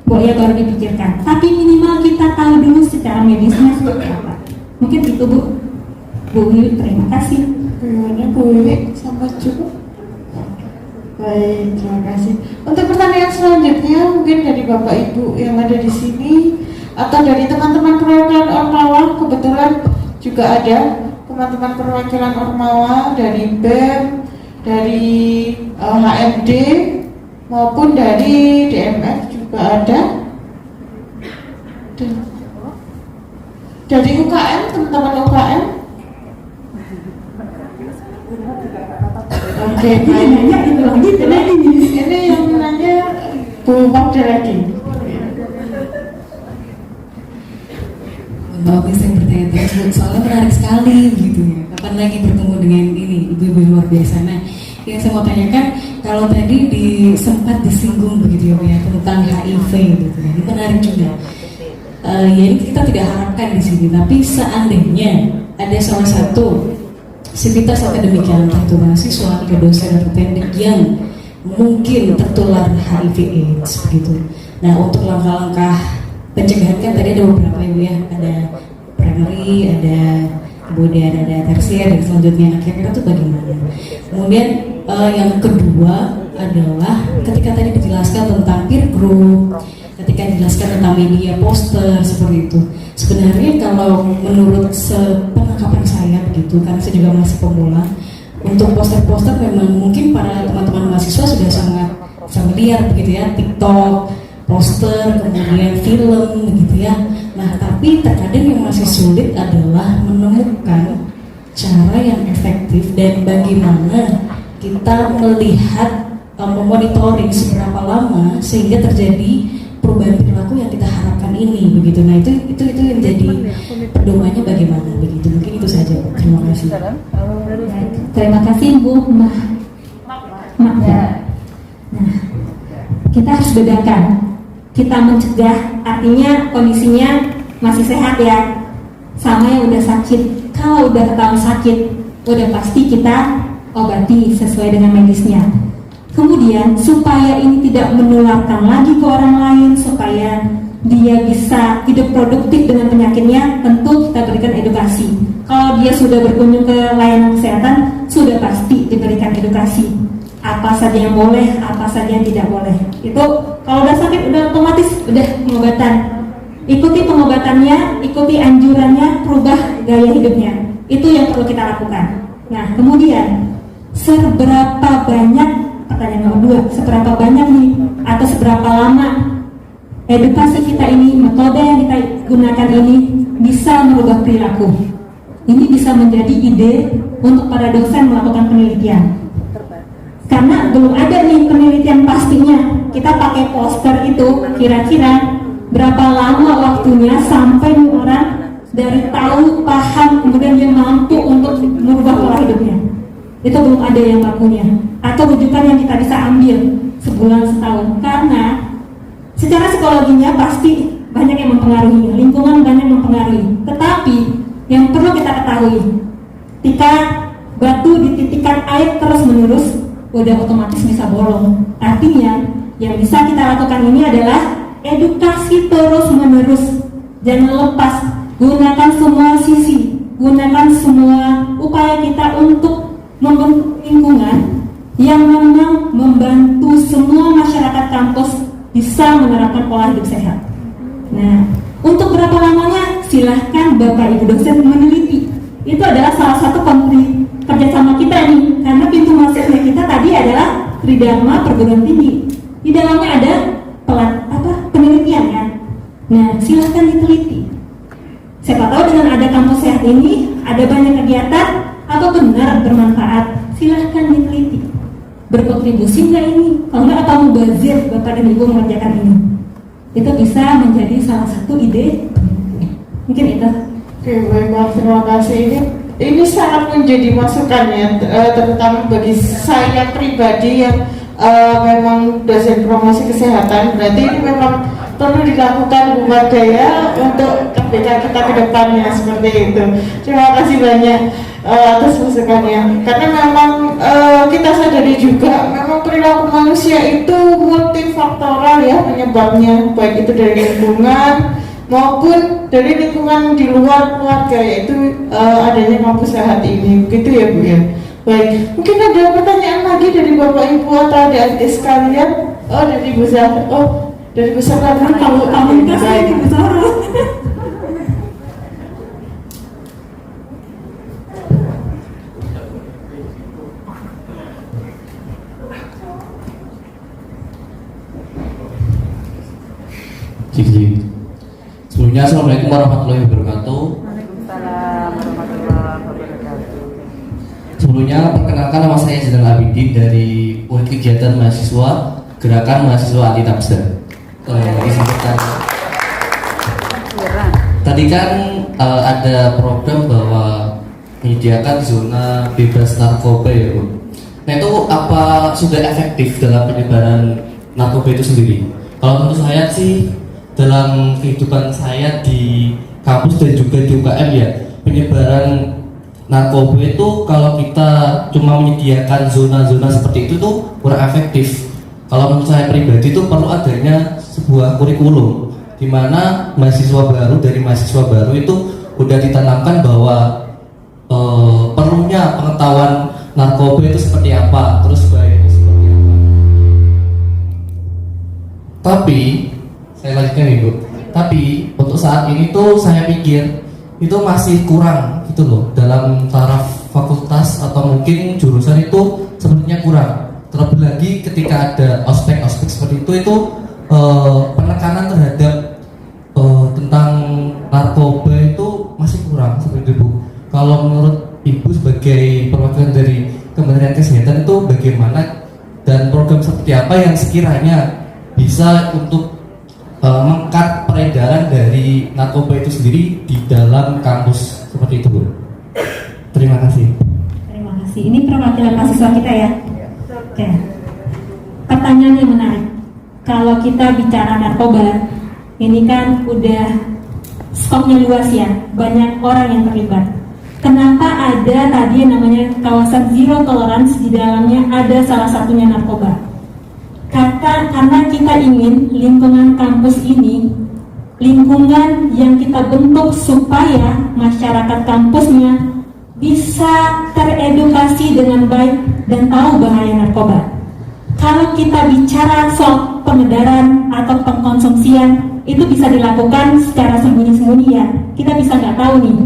baru dipikirkan. Tapi minimal kita tahu dulu secara medisnya seperti apa. Mungkin itu Bu Wiwi, terima kasih. Bagaimana Bu Wiwi, sampai cukup? Baik, terima kasih. Untuk pertanyaan selanjutnya mungkin dari Bapak Ibu yang ada di sini atau dari teman-teman perwakilan Ormawa. Kebetulan juga ada teman-teman perwakilan Ormawa dari BEM, dari HMD maupun dari DMF juga ada. Dari UKM, teman-teman UKM. Oke, baik. Ini yang nanya Bu Wabda lagi. Bapak saya bertanya terus, soalnya menarik sekali gitu ya. Kapan lagi bertemu dengan ini ibu-ibu luar biasa. Nah, yang saya mau tanyakan, kalau tadi sempat disinggung begitu ya tentang HIV gitu ya, ini menarik juga. Ya ini kita tidak harapkan di sini, tapi seandainya ada salah satu sivitas akademik yang tentu mahasiswa atau dosen atau teknik yang mungkin tertular HIV/AIDS begitu. Nah, untuk langkah-langkah pencegahan kan tadi ada beberapa ya, ada primary, ada kemudian ada tersier dan selanjutnya. Nah, kira-kira itu bagaimana? Kemudian yang kedua adalah ketika tadi dijelaskan tentang peer group, ketika dijelaskan tentang media poster seperti itu. Sebenarnya kalau menurut penangkapan saya begitu, karena saya juga masih pemula, untuk poster-poster memang mungkin para teman-teman mahasiswa sudah sangat familiar begitu ya, TikTok, poster, kemudian film begitu ya. Nah, tapi terkadang yang masih sulit adalah menemukan cara yang efektif dan bagaimana kita melihat memonitoring seberapa lama sehingga terjadi perubahan perilaku yang kita harapkan ini begitu. Nah itu yang jadi pedomannya bagaimana begitu. Mungkin itu saja. Terima kasih. Terima kasih Bu Magda. Nah, kita harus bedakan. Kita mencegah artinya kondisinya masih sehat ya, sama yang udah sakit. Kalau udah ketahuan sakit, udah pasti kita obati sesuai dengan medisnya. Kemudian supaya ini tidak menularkan lagi ke orang lain, supaya dia bisa hidup produktif dengan penyakitnya, tentu kita berikan edukasi. Kalau dia sudah berkunjung ke layanan kesehatan, sudah pasti diberikan edukasi. Apa saja yang boleh, apa saja yang tidak boleh. Itu kalau udah sakit, udah otomatis udah pengobatan. Ikuti pengobatannya, ikuti anjurannya, rubah gaya hidupnya. Itu yang perlu kita lakukan. Nah, kemudian seberapa banyak, pertanyaan nomor 2, seberapa banyak nih atau seberapa lama edukasi kita ini, metode yang kita gunakan ini bisa merubah perilaku. Ini bisa menjadi ide untuk para dosen melakukan penelitian. Karena belum ada nih penelitian pastinya. Kita pakai poster itu kira-kira berapa lama waktunya sampai orang dari tahu, paham, kemudian dia mampu untuk merubah pola hidupnya. Itu belum ada yang bakunya. Atau rujukan yang kita bisa ambil sebulan, setahun. Karena secara psikologinya pasti banyak yang mempengaruhi, lingkungan banyak mempengaruhi. Tetapi yang perlu kita ketahui, ketika batu dititikkan air terus menerus, udah otomatis bisa bolong. Artinya yang bisa kita lakukan ini adalah edukasi terus menerus. Jangan lepas, gunakan semua sisi, gunakan semua upaya kita untuk membentuk lingkungan yang memang membantu semua masyarakat kampus bisa menerapkan pola hidup sehat. Nah, untuk berapa lamanya silahkan Bapak Ibu dosen meneliti. Itu adalah salah satu kerjasama kita nih, karena pintu masuknya kita tadi adalah Tridharma Perguruan Tinggi. Di dalamnya ada penelitian kan. Nah, silahkan diteliti. Siapa tahu dengan ada kampus sehat ini ada banyak kegiatan atau benar bermanfaat. Silahkan diteliti. Berkontribusi nggak ini? Kalau nggak, atau mubazir Bapak dan Ibu mengerjakan ini? Itu bisa menjadi salah satu ide. Mungkin itu. Oke, baiklah, terima kasih. Ini sangat menjadi masukan ya, terutama bagi saya pribadi yang memang dosen promosi kesehatan. Berarti ini memang perlu dilakukan Bu Magda ya untuk kebaikan kita ke depannya seperti itu. Terima kasih banyak atas masukannya. Karena memang kita sadari juga memang perilaku manusia itu multifaktoral ya penyebabnya, baik itu dari lingkungan maupun dari lingkungan di luar keluarga, yaitu adanya kampus sehat ini. Begitu ya Bu ya. Baik, mungkin ada pertanyaan lagi dari Bapak Ibu atau adik-adik sekalian. Oh, dari Bu Zahra. Oh, dari Bu Zahra. Kamu kasih Bu Zahra. Sebelumnya Assalamualaikum warahmatullahi wabarakatuh. Waalaikumsalam warahmatullahi wabarakatuh. Sebelumnya perkenalkan, nama saya Zainal Abidin dari unit kegiatan mahasiswa Gerakan Mahasiswa Anti Tabsir. Tadi kan ada program bahwa menyediakan zona bebas narkoba ya Bu. Nah itu apa sudah efektif dalam penyebaran narkoba itu sendiri? Kalau menurut saya sih, dalam kehidupan saya di kampus dan juga di UKM ya, penyebaran narkoba itu kalau kita cuma menyediakan zona-zona seperti itu tuh kurang efektif. Kalau menurut saya pribadi itu perlu adanya sebuah kurikulum di mana mahasiswa baru itu udah ditanamkan bahwa perlunya pengetahuan narkoba itu seperti apa, terus baiknya seperti apa. Tapi saya lanjutkan nih Bu. Tapi untuk saat ini tuh saya pikir itu masih kurang gitu loh, dalam taraf fakultas atau mungkin jurusan itu sepertinya kurang. Terlebih lagi ketika ada ospek-ospek seperti itu penekanan terhadap tentang narkoba itu masih kurang seperti itu Bu. Kalau menurut Ibu sebagai perwakilan dari Kementerian Kesehatan itu bagaimana dan program seperti apa yang sekiranya bisa untuk mengkat peredaran dari narkoba itu sendiri di dalam kampus seperti itu, Bu? Terima kasih. Terima kasih. Ini perwakilan mahasiswa kita ya. Oke. Pertanyaan yang menarik. Kalau kita bicara narkoba, ini kan udah skopnya luas ya, banyak orang yang terlibat. Kenapa ada tadi yang namanya kawasan zero tolerance, di dalamnya ada salah satunya narkoba? Karena kita ingin lingkungan kampus ini lingkungan yang kita bentuk supaya masyarakat kampusnya bisa teredukasi dengan baik dan tahu bahaya narkoba. Kalau kita bicara soal pengedaran atau pengkonsumsian, itu bisa dilakukan secara sembunyi-sembunyi ya. Kita bisa nggak tahu nih.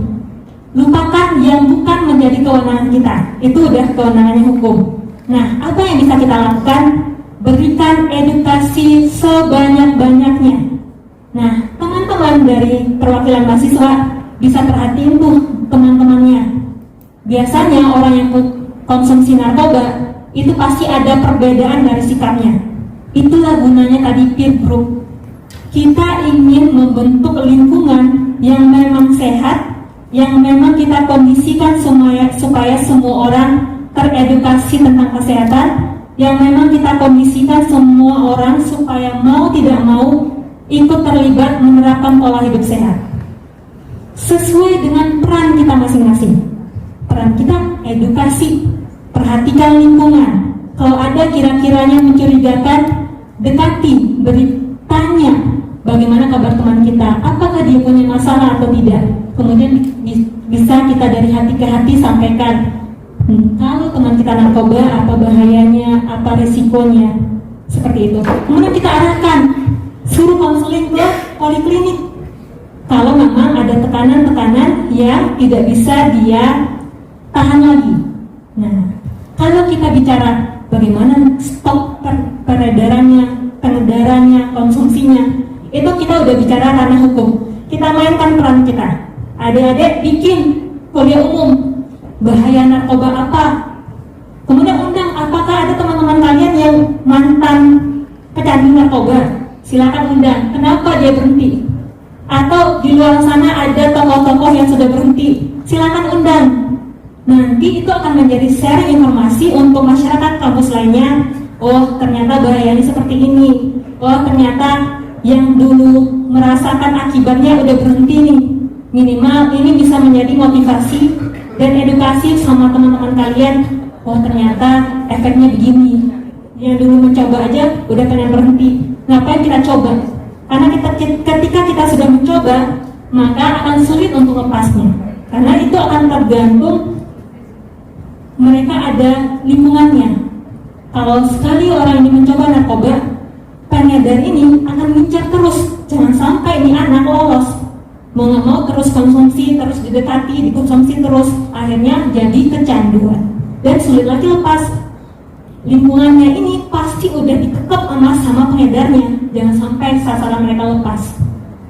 Lupakan yang bukan menjadi kewenangan kita. Itu udah kewenangannya hukum. Nah, apa yang bisa kita lakukan? Berikan edukasi sebanyak-banyaknya. Nah, teman-teman dari perwakilan mahasiswa bisa perhatiin tuh teman-temannya. Biasanya orang yang konsumsi narkoba itu pasti ada perbedaan dari sikapnya. Itulah gunanya tadi peer group. Kita ingin membentuk lingkungan yang memang sehat, yang memang kita kondisikan supaya semua orang teredukasi tentang kesehatan, yang memang kita kondisikan semua orang supaya mau tidak mau ikut terlibat menerapkan pola hidup sehat sesuai dengan peran kita masing-masing. Peran kita edukasi, perhatikan lingkungan. Kalau ada kira-kiranya mencurigakan, dekati, tanya bagaimana kabar teman kita, apakah dia punya masalah atau tidak. Kemudian bisa kita dari hati ke hati sampaikan, kalau teman kita narkoba, apa bahayanya, apa resikonya, seperti itu. Kemudian kita arahkan, suruh konseling ke poliklinik. Kalau memang ada tekanan-tekanan yang tidak bisa dia tahan lagi. Nah, kalau kita bicara bagaimana stop peredarannya, konsumsinya, itu kita udah bicara ranah hukum. Kita mainkan peran kita. Adik-adik bikin kuliah umum. Bahaya narkoba apa? Kemudian undang, apakah ada teman-teman kalian yang mantan pecandu narkoba? Silakan undang. Kenapa dia berhenti? Atau di luar sana ada tokoh-tokoh yang sudah berhenti? Silakan undang. Nanti itu akan menjadi sharing informasi untuk masyarakat kampus lainnya. Oh, ternyata bahayanya seperti ini. Oh, ternyata yang dulu merasakan akibatnya udah berhenti nih. Minimal ini bisa menjadi motivasi dan edukasi sama teman-teman kalian. Oh, ternyata efeknya begini. Yang dulu mencoba aja udah pengen berhenti. Ngapain kita coba? Karena ketika kita sudah mencoba, maka akan sulit untuk lepasnya. Karena itu akan tergantung mereka ada lingkungannya. Kalau sekali orang ini mencoba narkoba, pengedar ini akan ngincar terus. Jangan sampai ini anak lolos. Mau nggak mau terus konsumsi, terus didekati, dikonsumsi terus, akhirnya jadi kecanduan dan sulit lagi lepas. Lingkungannya ini pasti udah dikekep sama pengedarnya, jangan sampai sasaran mereka lepas.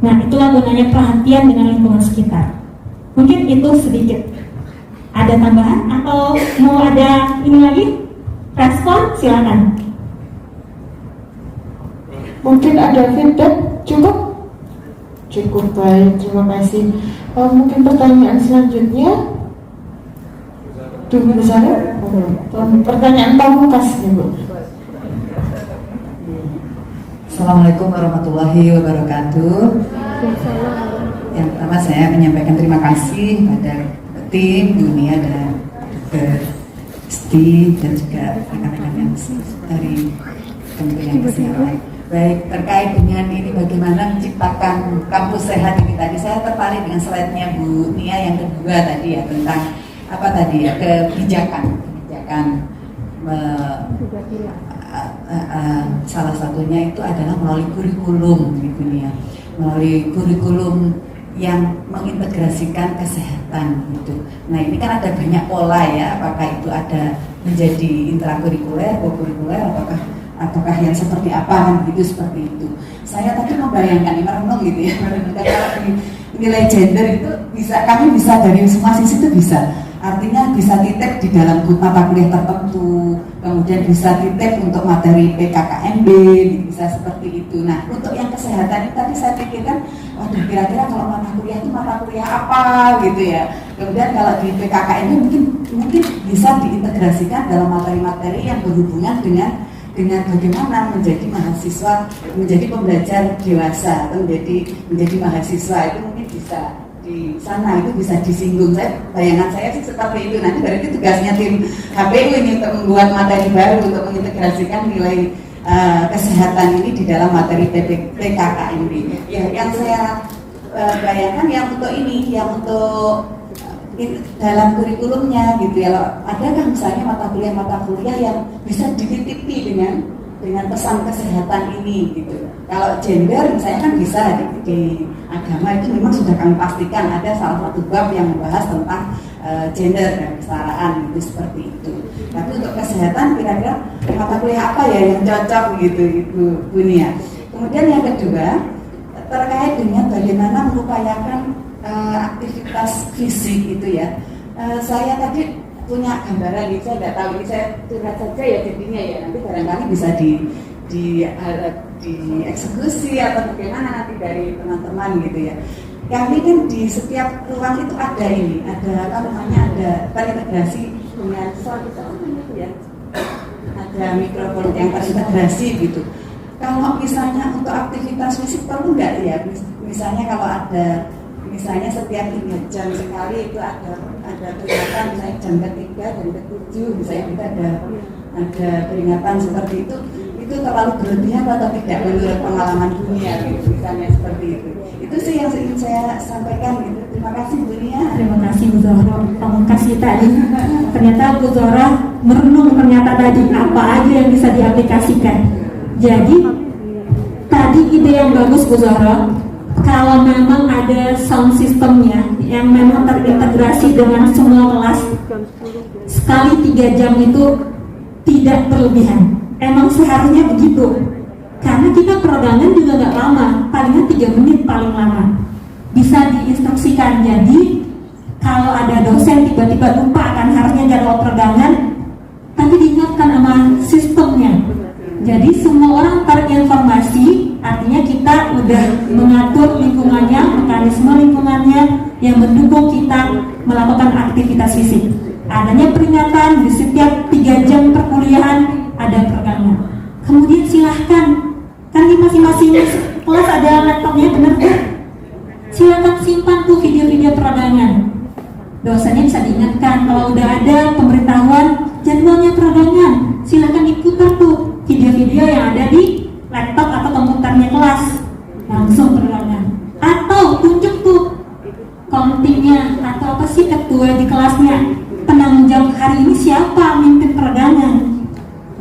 Nah, itulah gunanya perhatian dengan lingkungan sekitar. Mungkin itu sedikit. Ada tambahan atau mau ada ini lagi? Respon, silakan. Mungkin ada feedback, cukup? Cukup baik, terima kasih. Mungkin pertanyaan selanjutnya, misalnya pertanyaan pamungkas nih, Bu. Assalamualaikum warahmatullahi wabarakatuh. Yang pertama saya menyampaikan terima kasih pada tim dunia dan Sti dan juga rekan-rekan yang dari Kementerian Kesehatan. Baik, terkait dengan ini bagaimana menciptakan kampus sehat ini tadi, saya tertarik dengan slide-nya Bu Nia yang kedua tadi ya, tentang apa tadi ya, kebijakan salah satunya itu adalah melalui kurikulum gitu ya, melalui kurikulum yang mengintegrasikan kesehatan gitu. Nah, ini kan ada banyak pola ya, apakah itu ada menjadi intrakurikuler, kokurikuler, apakah yang seperti apa kan gitu, seperti itu. Saya tadi membayangkan merenung gitu ya, kalau di nilai gender itu bisa, kami bisa dari semua sisi itu bisa. artinya bisa titip di dalam mata kuliah tertentu, kemudian bisa titip untuk materi PKKMB, bisa seperti itu. Nah, untuk yang kesehatan ini tadi saya pikirkan, waduh, kira-kira kalau mata kuliah itu mata kuliah apa gitu ya. Kemudian kalau di PKKMB mungkin bisa diintegrasikan dalam materi-materi yang berhubungan dengan bagaimana menjadi mahasiswa, menjadi pembelajar dewasa atau menjadi mahasiswa, itu mungkin bisa di sana, itu bisa disinggung. Bayangan saya sih seperti itu. Nanti berarti tugasnya tim HPU ini untuk membuat materi baru untuk mengintegrasikan nilai kesehatan ini di dalam materi PKKMB. Ya, yang saya bayangkan yang untuk ini, yang untuk dalam kurikulumnya gitu ya, adakah misalnya mata kuliah yang bisa dititipi dengan pesan kesehatan ini gitu. Kalau gender misalnya kan bisa di agama itu memang sudah kami pastikan ada salah satu bab yang membahas tentang gender dan kesetaraan itu, seperti itu. Tapi untuk kesehatan kira-kira mata kuliah apa ya yang cocok gitu Ibu Bunia. Kemudian yang kedua terkait dengan bagaimana mengupayakan aktivitas fisik itu ya. Saya tadi punya gambaran ini, saya nggak tahu, ini saya curhat saja ya jadinya ya, nanti barangkali bisa dieksekusi atau bagaimana nanti dari teman-teman gitu ya. Kami kan di setiap ruang itu ada terintegrasi dengan gitu ya, ada mikrofon yang terintegrasi gitu. Kalau misalnya untuk aktivitas fisik perlu nggak ya, misalnya kalau ada, misalnya setiap 3 jam sekali itu ada peringatan, misalnya jam ke-3 dan ke-7 misalnya kita ada peringatan seperti itu terlalu berlebihan atau tidak menurut pengalaman dunia gitu, misalnya seperti itu. Itu sih yang ingin saya sampaikan gitu. Terima kasih Bu Nia. Terima kasih Bu Zohra, pamungkas kita ini. Ternyata Bu Zohra merenung ternyata tadi apa aja yang bisa diaplikasikan. Jadi tadi ide yang bagus Bu Zohra. Kalau memang ada sound systemnya yang memang terintegrasi dengan semua kelas, sekali 3 jam itu tidak berlebihan. Emang seharusnya begitu. Karena kita peregangan juga nggak lama, palingnya 3 menit paling lama. Bisa diinstruksikan. Jadi kalau ada dosen tiba-tiba lupa kan harusnya jadwal peregangan, tapi diingatkan sama sistemnya. Jadi semua orang terinformasi, artinya kita udah mengatur lingkungannya, mekanisme lingkungannya yang mendukung kita melakukan aktivitas fisik. Adanya peringatan di setiap 3 jam perkuliahan ada peregangan. Kemudian silahkan, kan di masing-masing kelas ada laptopnya, benar kan? Silahkan simpan tuh video-video peregangan. Dosennya bisa diingatkan kalau udah ada pemberitahuan jadwalnya peregangan, silahkan diputar tuh video-video yang ada di laptop atau komputernya kelas, langsung peregangan. Atau tunjuk tuh kontingnya atau apa sih ketua di kelasnya, penanggung jawab hari ini siapa mimpin peregangan.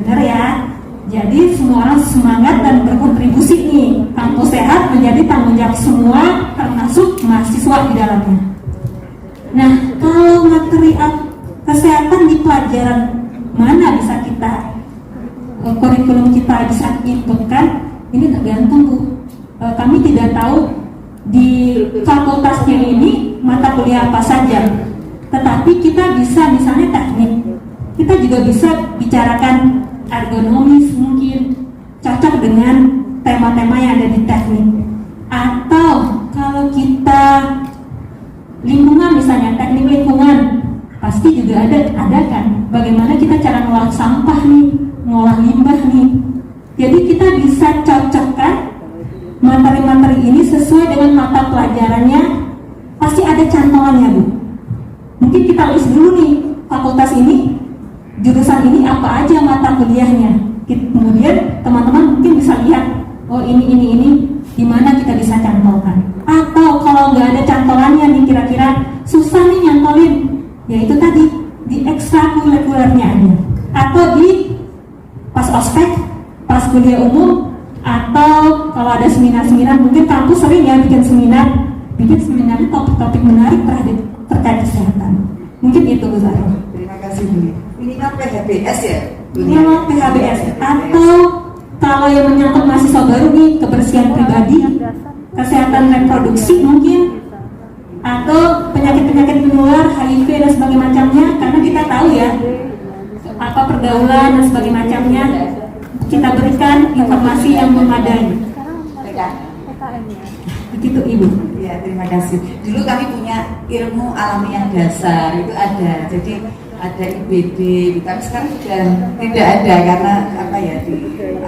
Benar ya? Jadi semua orang semangat dan berkontribusi nih. Kampus sehat menjadi tanggung jawab semua, termasuk mahasiswa di dalamnya. Nah, kalau materi kesehatan di pelajaran mana bisa kita, kurikulum kita bisa inputkan, ini tergantung Bu. Kami tidak tahu di fakultasnya ini mata kuliah apa saja. Tetapi kita bisa misalnya teknik, kita juga bisa bicarakan ergonomis, mungkin cocok dengan tema-tema yang ada di teknik. Atau kalau kita lingkungan misalnya, teknik lingkungan, pasti juga ada kan bagaimana kita cara mengolah sampah nih, mengolah limbah nih. Jadi kita bisa cocokkan materi-materi ini sesuai dengan mata pelajarannya. Pasti ada cantolannya Bu. Mungkin kita list dulu nih, fakultas ini, jurusan ini apa aja mata kuliahnya. Kemudian teman-teman mungkin bisa lihat, oh ini, di mana kita bisa cantolkan. Atau kalau nggak ada cantolannya nih, kira-kira susah nih nyantolin, ya itu tadi di ekstrakurikulernya aja. Atau di pas ospek, pas kuliah umum, atau kalau ada seminar-seminar, mungkin kampus sering ya bikin seminar topik-topik menarik terkait kesehatan. Mungkin itu Bu Zahra. Terima kasih Bu. Ini kan PHBS ya? Memang PHBS. Atau kalau yang menyangkut mahasiswa baru nih, kebersihan pribadi, kesehatan reproduksi mungkin, atau penyakit-penyakit menular, HIV dan sebagainya macamnya, karena kita tahu ya apa pergaulan dan sebagainya macamnya, kita berikan informasi yang memadai. Begitu Ibu. Ya, terima kasih. Dulu kami punya ilmu alamiah dasar itu ada, jadi ada IBD, tapi sekarang sudah tidak ada karena apa ya bukan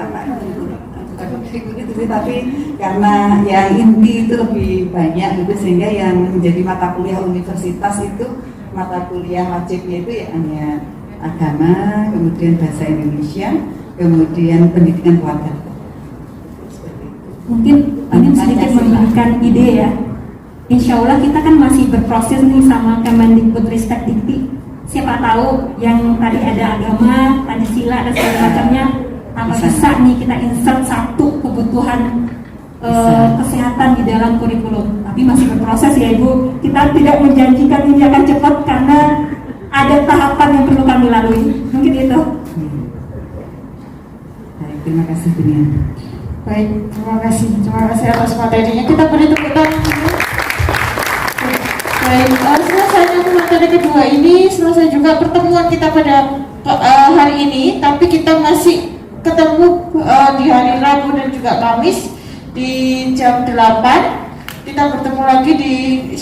tapi karena yang inti itu lebih banyak gitu, sehingga yang menjadi mata kuliah universitas itu mata kuliah wajibnya itu ya hanya agama, kemudian bahasa Indonesia, kemudian pendidikan keluarga. Mungkin ini sedikit memberikan ide ya. Insya Allah kita kan masih berproses nih sama Kemendikbudristek Dikti. Siapa tahu yang tadi ada agama, Pancasila dan segala macamnya, apa bisa nih kita insert satu kebutuhan kesehatan di dalam kurikulum. Tapi masih berproses ya Ibu. Kita tidak menjanjikan ini akan cepat karena ada tahapan yang perlu kami lalui. Mungkin itu. Baik, terima kasih Dunia. Baik, terima kasih atas materinya. Kita beri tepuk tangan dulu. Baik, selesai materi kedua ini, selesai juga pertemuan kita pada hari ini, tapi kita masih ketemu di hari Rabu dan juga Kamis di jam 8. Kita bertemu lagi di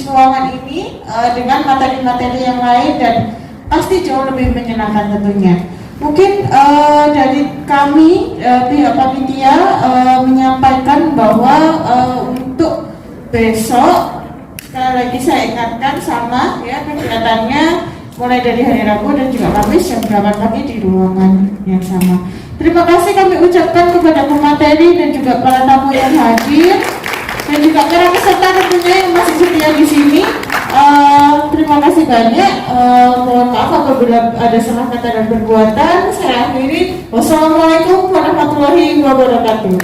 ruangan ini dengan materi-materi yang lain dan pasti jauh lebih menyenangkan tentunya. Mungkin dari kami pihak panitia menyampaikan bahwa untuk besok sekali lagi saya ingatkan sama ya kegiatannya mulai dari hari Rabu dan juga Kamis jam 8 pagi di ruangan yang sama. Terima kasih kami ucapkan kepada pemateri dan juga para tamu yang hadir dan juga para peserta tentunya yang masih setia di sini. Terima kasih banyak. Mohon maaf apabila ada salah kata dan perbuatan. Saya akhiri. Wassalamualaikum warahmatullahi wabarakatuh.